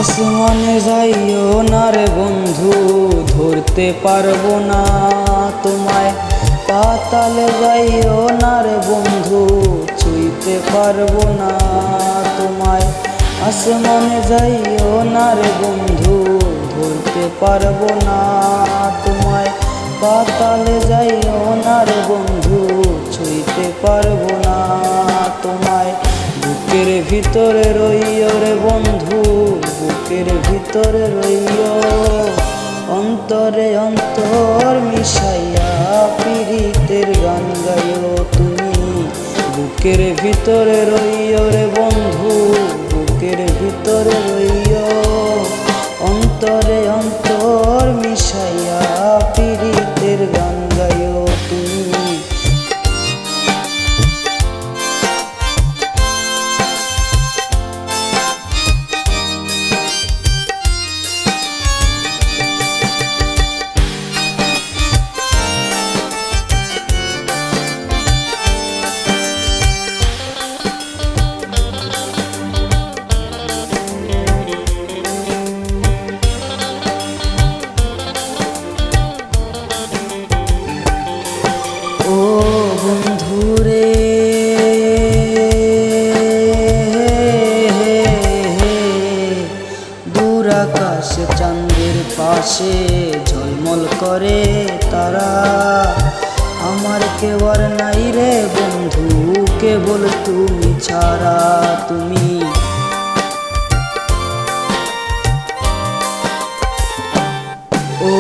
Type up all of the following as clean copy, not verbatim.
আসমানে যাইও না রে বন্ধু, ধরতে পারবো না তোমায়। পাতালে যাইও না রে বন্ধু, ছুঁইতে পারবো না তোমায়। আসমানে যাইও না রে বন্ধু, ধরতে পারবো না তোমায়। পাতালে যাইও না রে বন্ধু, ছুঁইতে পারবো না তোমায়। বুকের ভিতরে রইও রে বন্ধু, বুকের ভিতরে রইও। অন্তরে অন্তর মিশাইয়া পীড়িতের গান গাইও তুমি। বুকের ভিতরে রইও রে বন্ধু, বুকের ভিতরে রইও। অন্তরে অন্তর মিশাইয়া পীড়িতের গান গাইও তুমি। ও বন্ধুরে, দূর আকাশ চাঁদের পাশে ঝলমল করে তারা। আমার কেউ আর নাই রে বন্ধু, কেবল তুমি ছাড়া তুমি। ও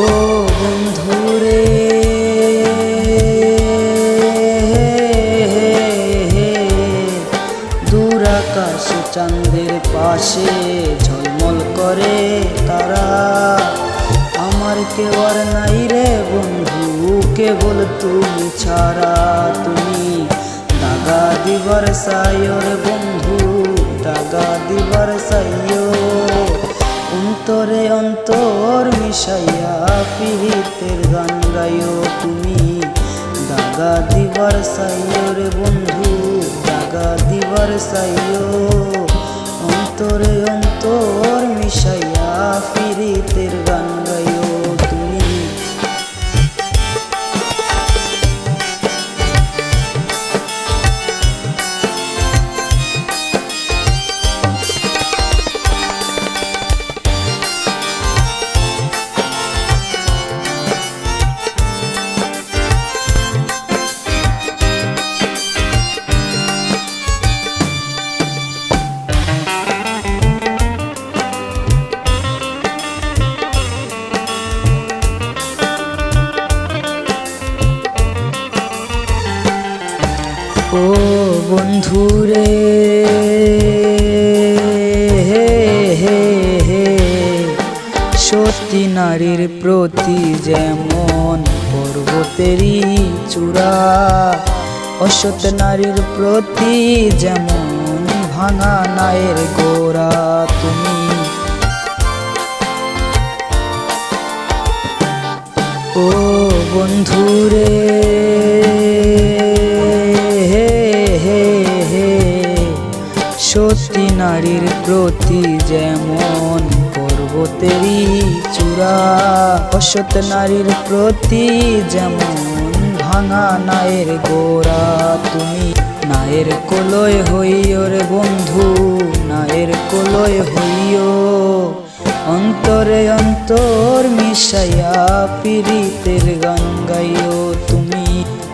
বন্ধুরে, দূর আকাশ চাঁদের পাশে ঝলমল করে তারা। আমার কেউ আর নাই রে বন্ধু, কেবল তুমি ছাড়া তুমি। দাগা দিবার সাইও রে বন্ধু, দাগা দিবার সাইও। অন্তরে অন্তর মিশাইয়া পীড়িতের গান গাইও তুমি। দাগা দিবার সাইও রে বন্ধু, দাগা দিবার সাইও। অন্তরে অন্তর মিশাইয়া পীড়িতের গান গাইও তুমি। ও বন্ধুরে, সতী নারীর প্রতি যেমন পর্বতেরই চূড়া, অসৎ নারীর প্রতি যেমন ভাঙা নায়ের গোড়া তুমি। ও বন্ধুরে, সতী নারীর প্রতি যেমন পর্বতেরই চূড়া, অসৎ নারীর প্রতি যেমন ভাঙা নায়ের গোড়া তুমি। নায়ের কলয় হইও রে বন্ধু, নায়ের কলয় হইও। অন্তরে অন্তর মিশাইয়া পীড়িতের গান গাইও তুমি।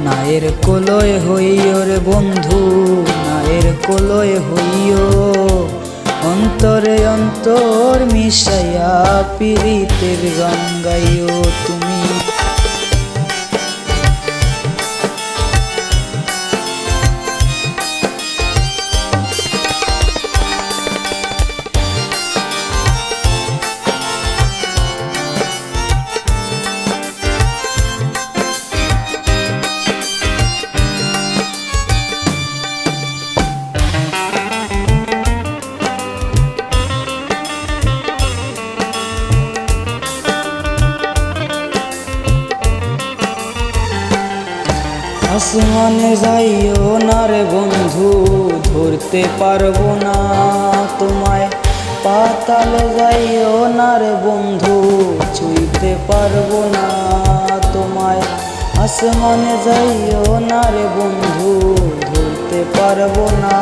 নায়ের কলয় হইও রে বন্ধু, নায়ের কলয় হইও। অন্তরে অন্তর মিশাইয়া পীড়িতের গান গাইও তুমি। আসমানে যাইও না রে বন্ধু, ধরতে পারবো না তোমায়। পাতালে যাইও না রে বন্ধু, ছুঁইতে পারবো না তোমায়। আসমানে যাইও না রে বন্ধু, ধরতে পারবো না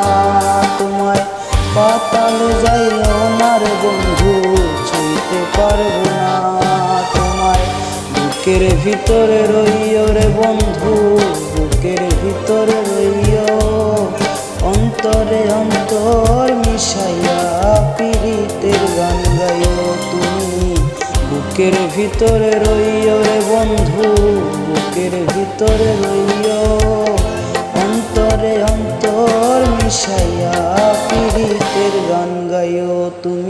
তোমায়। পাতালে যাইও না রে বন্ধু, ছুঁইতে পারবো না তোমায়। বুকের ভিতরে রইও রে বন্ধু, বুকের ভিতরে রইও, অন্তরে অন্তর মিশাইয়া পীড়িতের গান গাইও তুমি। বুকের ভিতরে রইও রে বন্ধু, বুকের ভিতরে রইও, অন্তরে অন্তর মিশাইয়া পীড়িতের গান গাইও তুমি।